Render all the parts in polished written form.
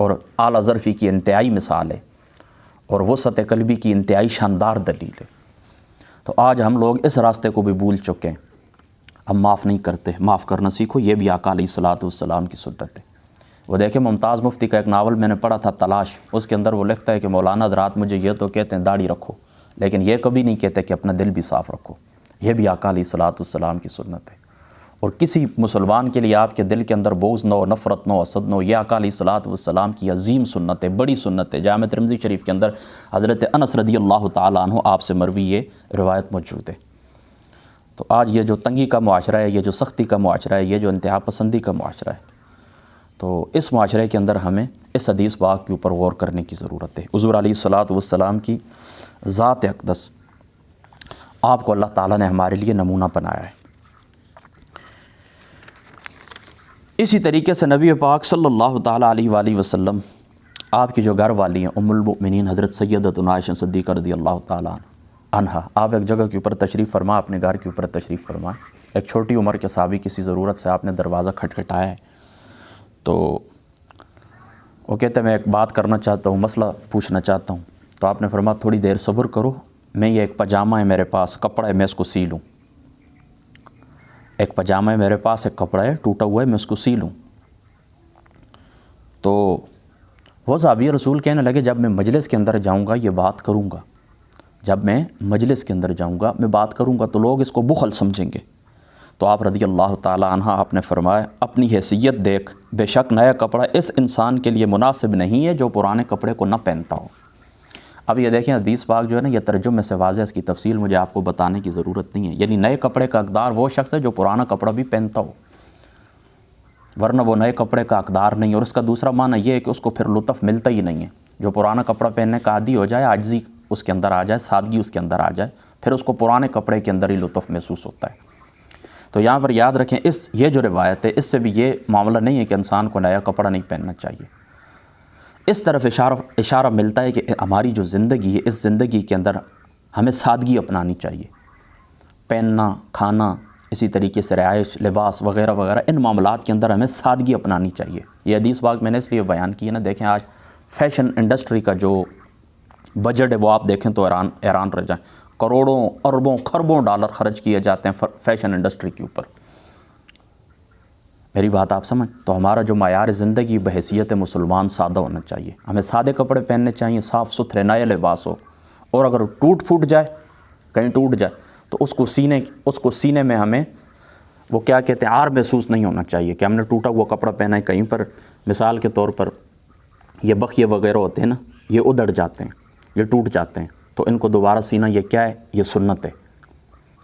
اور اعلیٰ ظرفی کی انتہائی مثال ہے اور وسعت قلبی کی انتہائی شاندار دلیل ہے۔ تو آج ہم لوگ اس راستے کو بھی بھول چکے ہیں، ہم معاف نہیں کرتے۔ معاف کرنا سیکھو، یہ بھی آقا علیہ الصلوۃ والسلام کی سنت ہے۔ وہ دیکھیں ممتاز مفتی کا ایک ناول میں نے پڑھا تھا تلاش، اس کے اندر وہ لکھتا ہے کہ مولانا حضرات مجھے یہ تو کہتے ہیں داڑھی رکھو، لیکن یہ کبھی نہیں کہتے کہ اپنا دل بھی صاف رکھو۔ یہ بھی آقا علیہ الصلوۃ والسلام کی سنت ہے۔ اور کسی مسلمان کے لیے آپ کے دل کے اندر بغض نہ ہو، نفرت نہ ہو، حسد نہ ہو، یہ آقا علیہ الصلوۃ والسلام کی عظیم سنت ہے، بڑی سنت ہے۔ جامع ترمذی شریف کے اندر حضرت انس رضی اللہ تعالیٰ عنہ آپ سے مروی یہ روایت موجود ہے۔ تو آج یہ جو تنگی کا معاشرہ ہے، یہ جو سختی کا معاشرہ ہے، یہ جو انتہا پسندی کا معاشرہ ہے، تو اس معاشرے کے اندر ہمیں اس حدیث پاک کے اوپر غور کرنے کی ضرورت ہے۔ حضور علیہ الصلوۃ والسلام کی ذات اقدس، آپ کو اللہ تعالیٰ نے ہمارے لیے نمونہ بنایا ہے۔ اسی طریقے سے نبی پاک صلی اللہ تعالیٰ علیہ وآلہ وسلم، آپ کی جو گھر والی ہیں ام المؤمنین حضرت سیدتنا عائشہ صدیقہ رضی اللہ تعالیٰ عنہا، آپ ایک جگہ کے اوپر تشریف فرما، اپنے گھر کے اوپر تشریف فرما، ایک چھوٹی عمر کے صحابی کسی ضرورت سے آپ نے دروازہ کھٹکھٹایا ہے، تو وہ کہتے ہیں میں ایک بات کرنا چاہتا ہوں، مسئلہ پوچھنا چاہتا ہوں۔ تو آپ نے فرمایا تھوڑی دیر صبر کرو، میں یہ ایک پاجامہ ہے میرے پاس، کپڑا ہے، میں اس کو سی لوں۔ ایک پاجامہ ہے میرے پاس، ایک کپڑا ہے ٹوٹا ہوا ہے، میں اس کو سی لوں۔ تو وہ صحابی رسول کہنے لگے جب میں مجلس کے اندر جاؤں گا یہ بات کروں گا، جب میں مجلس کے اندر جاؤں گا میں بات کروں گا تو لوگ اس کو بخل سمجھیں گے۔ تو آپ رضی اللہ تعالیٰ عنہ آپ نے فرمایا اپنی حیثیت دیکھ، بے شک نیا کپڑا اس انسان کے لیے مناسب نہیں ہے جو پرانے کپڑے کو نہ پہنتا ہو۔ اب یہ دیکھیں حدیث پاک جو ہے نا، یہ ترجمے سے واضح، اس کی تفصیل مجھے آپ کو بتانے کی ضرورت نہیں ہے۔ یعنی نئے کپڑے کا حقدار وہ شخص ہے جو پرانا کپڑا بھی پہنتا ہو، ورنہ وہ نئے کپڑے کا حقدار نہیں ہے۔ اور اس کا دوسرا معنی یہ ہے کہ اس کو پھر لطف ملتا ہی نہیں ہے۔ جو پرانا کپڑا پہننے کا عادی ہو جائے، عاجزی اس کے اندر آ جائے، سادگی اس کے اندر آ جائے، پھر اس کو پرانے کپڑے کے اندر ہی لطف محسوس ہوتا ہے۔ تو یہاں پر یاد رکھیں یہ جو روایت ہے اس سے بھی یہ معاملہ نہیں ہے کہ انسان کو نیا کپڑا نہیں پہننا چاہیے۔ اس طرف اشارہ ملتا ہے کہ ہماری جو زندگی ہے اس زندگی کے اندر ہمیں سادگی اپنانی چاہیے۔ پہننا، کھانا، اسی طریقے سے رہائش، لباس وغیرہ وغیرہ، ان معاملات کے اندر ہمیں سادگی اپنانی چاہیے۔ یہ حدیث پاک میں نے اس لیے بیان کی ہے نا، دیکھیں آج فیشن انڈسٹری کا جو بجٹ ہے وہ آپ دیکھیں تو حیران رہ جائیں، کروڑوں، اربوں، خربوں ڈالر خرچ کیے جاتے ہیں فیشن انڈسٹری کے اوپر۔ میری بات آپ سمجھ؟ تو ہمارا جو معیار زندگی بحیثیت مسلمان سادہ ہونا چاہیے، ہمیں سادے کپڑے پہننے چاہیے، صاف ستھرے نئے لباس ہو، اور اگر ٹوٹ پھوٹ جائے، کہیں ٹوٹ جائے تو اس کو سینے میں ہمیں وہ کیا کہتے ہیں عار محسوس نہیں ہونا چاہیے کہ ہم نے ٹوٹا ہوا کپڑا پہنا ہے۔ کہیں پر مثال کے طور پر یہ بخیے وغیرہ ہوتے ہیں نا، یہ ادڑ جاتے ہیں، یہ ٹوٹ جاتے ہیں، تو ان کو دوبارہ سینا یہ کیا ہے؟ یہ سنت ہے۔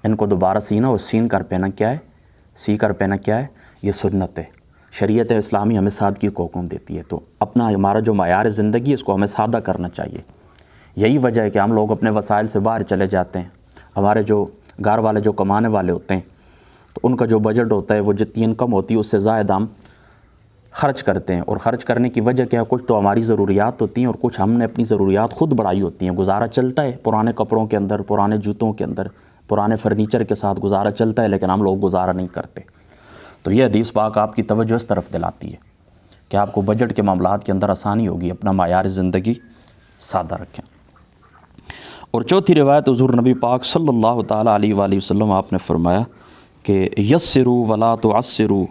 ان کو دوبارہ سینا اور سین کر پہنا کیا ہے؟ سی کر پہنا کیا ہے؟ یہ سنت ہے۔ شریعت اسلامی ہمیں سادگی کو حکم دیتی ہے۔ تو ہمارا جو معیار زندگی اس کو ہمیں سادہ کرنا چاہیے۔ یہی وجہ ہے کہ ہم لوگ اپنے وسائل سے باہر چلے جاتے ہیں۔ ہمارے جو گھر والے جو کمانے والے ہوتے ہیں تو ان کا جو بجٹ ہوتا ہے وہ جتنی انکم ہوتی ہے اس سے زائد ہم خرچ کرتے ہیں، اور خرچ کرنے کی وجہ کیا ہے؟ کچھ تو ہماری ضروریات ہوتی ہیں اور کچھ ہم نے اپنی ضروریات خود بڑھائی ہوتی ہیں۔ گزارا چلتا ہے پرانے کپڑوں کے اندر، پرانے جوتوں کے اندر، پرانے فرنیچر کے ساتھ گزارا چلتا ہے، لیکن ہم لوگ گزارا نہیں کرتے۔ تو یہ حدیث پاک آپ کی توجہ اس طرف دلاتی ہے کہ آپ کو بجٹ کے معاملات کے اندر آسانی ہوگی، اپنا معیار زندگی سادہ رکھیں۔ اور چوتھی روایت حضور نبی پاک صلی اللہ تعالیٰ علیہ وآلہ وسلم آپ نے فرمایا کہ یسروا ولا تعسروا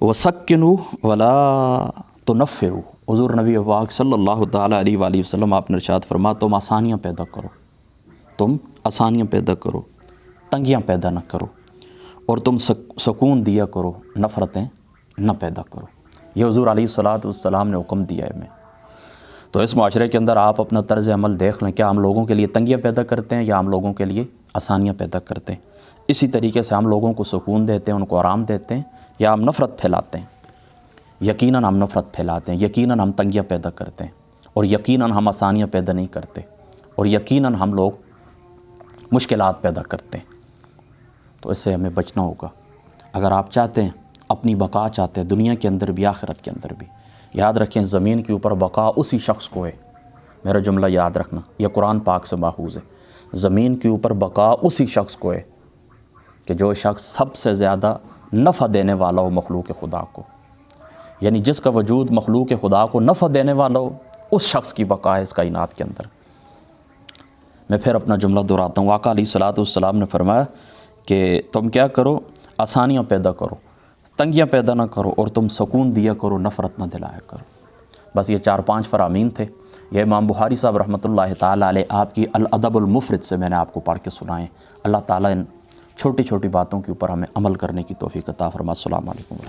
وسکنوا ولا تنفروا۔ حضور نبی پاک صلی اللہ تعالیٰ علیہ وآلہ وسلم آپ نے ارشاد فرمایا تم آسانیاں پیدا کرو، تم آسانیاں پیدا کرو، تنگیاں پیدا نہ کرو، اور تم سکون دیا کرو، نفرتیں نہ پیدا کرو۔ یہ حضور علیہ الصلوۃ والسلام نے حکم دیا ہے ہمیں۔ تو اس معاشرے کے اندر آپ اپنا طرز عمل دیکھ لیں، کیا ہم لوگوں کے لیے تنگیاں پیدا کرتے ہیں یا ہم لوگوں کے لیے آسانیاں پیدا کرتے ہیں؟ اسی طریقے سے ہم لوگوں کو سکون دیتے ہیں، ان کو آرام دیتے ہیں، یا ہم نفرت پھیلاتے ہیں؟ یقیناً ہم نفرت پھیلاتے ہیں، یقیناً ہم تنگیاں پیدا کرتے ہیں، اور یقیناً ہم آسانیاں پیدا نہیں کرتے، اور یقیناً ہم لوگ مشکلات پیدا کرتے ہیں۔ تو اس سے ہمیں بچنا ہوگا۔ اگر آپ چاہتے ہیں اپنی بقا چاہتے ہیں دنیا کے اندر بھی آخرت کے اندر بھی، یاد رکھیں زمین کے اوپر بقا اسی شخص کو ہے۔ میرا جملہ یاد رکھنا، یہ قرآن پاک سے ماخوذ ہے۔ زمین کے اوپر بقا اسی شخص کو ہے کہ جو شخص سب سے زیادہ نفع دینے والا ہو مخلوق خدا کو۔ یعنی جس کا وجود مخلوق خدا کو نفع دینے والا ہو، اس شخص کی بقا ہے اس کائنات کے اندر۔ میں پھر اپنا جملہ دہراتا ہوں، آقا علیہ الصلوۃ والسلام نے فرمایا کہ تم کیا کرو، آسانیاں پیدا کرو، تنگیاں پیدا نہ کرو، اور تم سکون دیا کرو، نفرت نہ دلایا کرو۔ بس یہ 4-5 فرامین تھے، یہ امام بخاری صاحب رحمۃ اللہ تعالیٰ علیہ آپ کی الادب المفرد سے میں نے آپ کو پڑھ کے سنائے۔ اللہ تعالیٰ ان چھوٹی چھوٹی باتوں کے اوپر ہمیں عمل کرنے کی توفیق عطا فرمائے۔ السلام علیکم۔